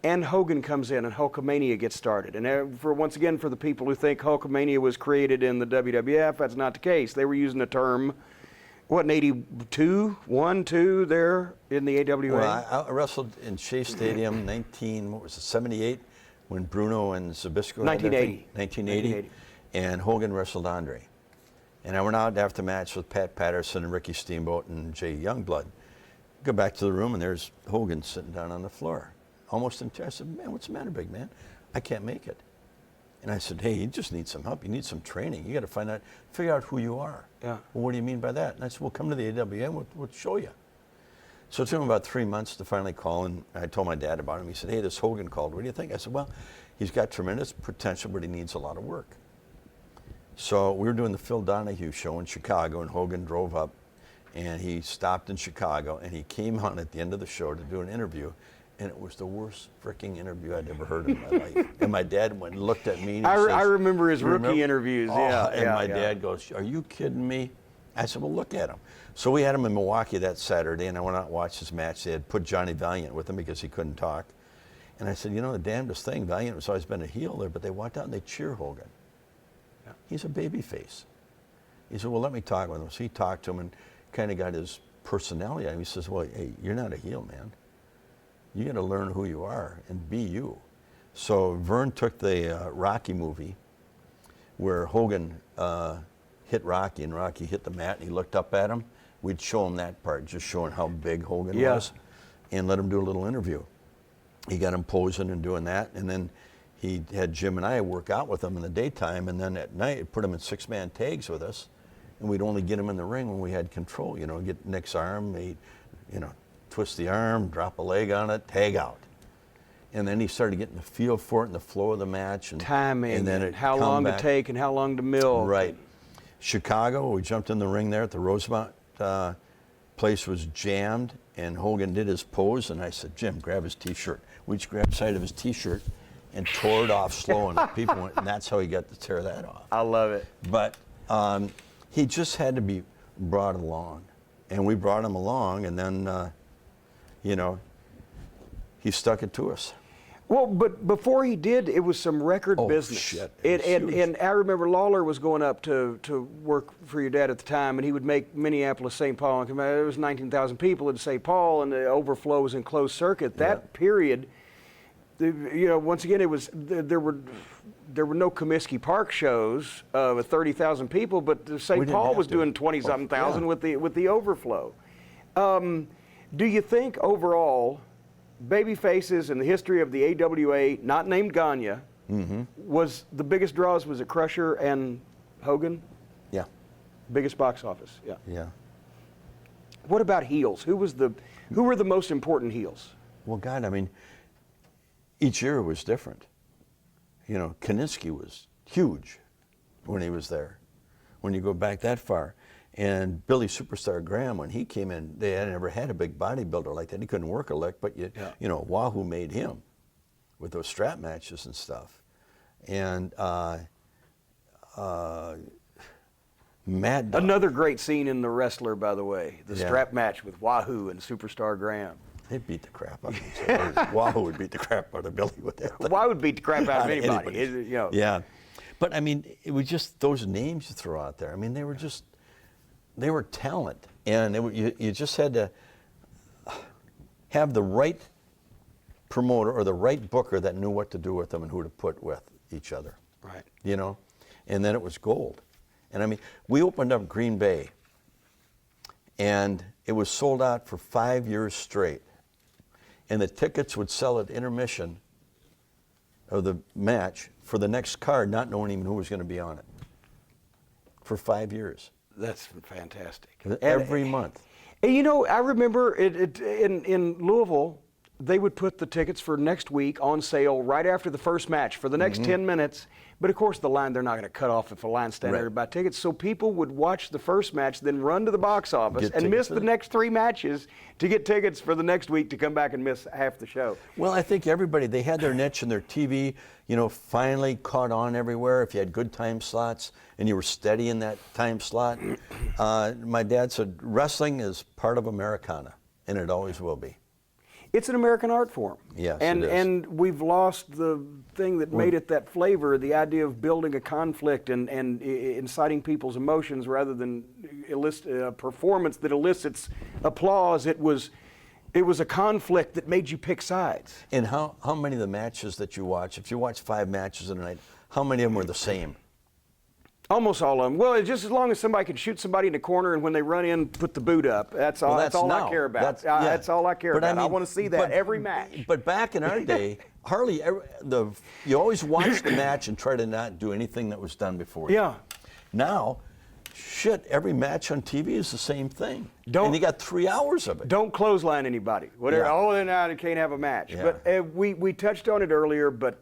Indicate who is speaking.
Speaker 1: And Hogan comes in and Hulkamania gets started. And once again, for the people who think Hulkamania was created in the WWF, that's not the case. They were using the term, what, in 82, 1, 2 there in the AWA?
Speaker 2: Well, I wrestled in Shea Stadium 78, when Bruno and Zbyszko
Speaker 1: 1980.
Speaker 2: 1980. And Hogan wrestled Andre. And I went out after the match with Pat Patterson and Ricky Steamboat and Jay Youngblood. Go back to the room and there's Hogan sitting down on the floor, almost in tears. I said, man, what's the matter, big man? I can't make it. And I said, hey, you just need some help. You need some training. You got to figure out who you are.
Speaker 1: Yeah.
Speaker 2: Well, what do you mean by that? And I said, well, come to the AWA and we'll show you. So it took him about 3 months to finally call, and I told my dad about him. He said, hey, this Hogan called. What do you think? I said, well, he's got tremendous potential, but he needs a lot of work. So we were doing the Phil Donahue show in Chicago, and Hogan drove up, and he stopped in Chicago, and he came on at the end of the show to do an interview, and it was the worst freaking interview I'd ever heard in my life. And my dad went and looked at me, and he says,
Speaker 1: I remember his rookie interviews,
Speaker 2: And my dad goes, are you kidding me? I said, well, look at him. So we had him in Milwaukee that Saturday, and I went out and watched his match. They had put Johnny Valiant with him because he couldn't talk. And I said, you know, the damnedest thing, Valiant has always been a heel there, but they walked out and they cheer Hogan. Yeah. He's a baby face. He said, well, let me talk with him. So he talked to him and kind of got his personality out of him. He says, well, hey, you're not a heel, man. You got to learn who you are and be you. So Vern took the Rocky movie where Hogan hit Rocky and Rocky hit the mat and he looked up at him. We'd show him that part, just showing how big Hogan was, and let him do a little interview. He got him posing and doing that, and then he had Jim and I work out with him in the daytime, and then at night put him in 6-man tags with us, and we'd only get him in the ring when we had control. You know, get Nick's arm, twist the arm, drop a leg on it, tag out. And then he started getting the feel for it and the flow of the match. And
Speaker 1: timing,
Speaker 2: and then
Speaker 1: how long to take and how long to mill.
Speaker 2: Right. Chicago, we jumped in the ring there at the Rosemont. Place was jammed, and Hogan did his pose, and I said, Jim, grab his T-shirt. We each grabbed side of his T-shirt and tore it off slow, and people went, and that's how he got to tear that off.
Speaker 1: I love it.
Speaker 2: But he just had to be brought along, and we brought him along, and then, he stuck it to us.
Speaker 1: Well, but before he did, it was some record business.
Speaker 2: Shit.
Speaker 1: And I remember Lawler was going up to work for your dad at the time, and he would make Minneapolis, St. Paul. And there was 19,000 people in St. Paul, and the overflow was in closed circuit. That period, once again, it was there were no Comiskey Park shows with 30,000 people, but St. Paul was doing 20-something thousand with the overflow. Do you think overall, baby faces in the history of the AWA, not named Gagne, was the biggest draws? Was it Crusher and Hogan?
Speaker 2: Yeah.
Speaker 1: Biggest box office. Yeah.
Speaker 2: Yeah.
Speaker 1: What about heels? Who were the most important heels?
Speaker 2: Well, God, I mean, each year was different. Kiniski was huge when he was there. When you go back that far. And Billy Superstar Graham, when he came in, they had never had a big bodybuilder like that. He couldn't work a lick, but Wahoo made him with those strap matches and stuff. And Mad Dog.
Speaker 1: Another great scene in The Wrestler, by the way, the strap match with Wahoo and Superstar Graham.
Speaker 2: They'd beat the crap out of him. Wahoo would beat the crap out of Billy with that.
Speaker 1: Wahoo would beat the crap out of anybody.
Speaker 2: Yeah. But I mean, it was just those names you throw out there. I mean, they were talent, and you just had to have the right promoter or the right booker that knew what to do with them and who to put with each other.
Speaker 1: Right.
Speaker 2: And then it was gold. And I mean, we opened up Green Bay, and it was sold out for 5 years straight. And the tickets would sell at intermission of the match for the next card, not knowing even who was going to be on it, for 5 years.
Speaker 1: That's fantastic.
Speaker 2: Every month.
Speaker 1: And I remember in Louisville, they would put the tickets for next week on sale right after the first match for the next 10 minutes. But of course, the line, they're not going to cut off if a line's standing there to buy tickets. So people would watch the first match, then run to the box office and miss the next 3 matches to get tickets for the next week to come back and miss half the show.
Speaker 2: Well, I think everybody, they had their niche and their TV, finally caught on everywhere. If you had good time slots and you were steady in that time slot. My dad said, wrestling is part of Americana, and it always will be.
Speaker 1: It's an American art form.
Speaker 2: Yes,
Speaker 1: and
Speaker 2: it is.
Speaker 1: and we've lost the thing that made it that flavor, the idea of building a conflict and inciting people's emotions rather than a performance that elicits applause. It was a conflict that made you pick sides.
Speaker 2: And how many of the matches that you watch, if you watch 5 matches in a night, how many of them were the same?
Speaker 1: Almost all of them. Well, just as long as somebody can shoot somebody in the corner and when they run in, put the boot up. That's all.
Speaker 2: Well,
Speaker 1: that's all
Speaker 2: now.
Speaker 1: I care about.
Speaker 2: Yeah.
Speaker 1: That's all I care
Speaker 2: But
Speaker 1: about. I
Speaker 2: mean,
Speaker 1: want to see that
Speaker 2: but-
Speaker 1: every match.
Speaker 2: But back in our day, hardly you always watch the match and try to not do anything that was done before.
Speaker 1: Yeah.
Speaker 2: Now, shit, every match on TV is the same thing.
Speaker 1: Don't-
Speaker 2: and you got 3 hours of it.
Speaker 1: Don't clothesline anybody. Whatever.
Speaker 2: Yeah.
Speaker 1: Oh, then now they can't have a match.
Speaker 2: Yeah.
Speaker 1: But we touched on it earlier. But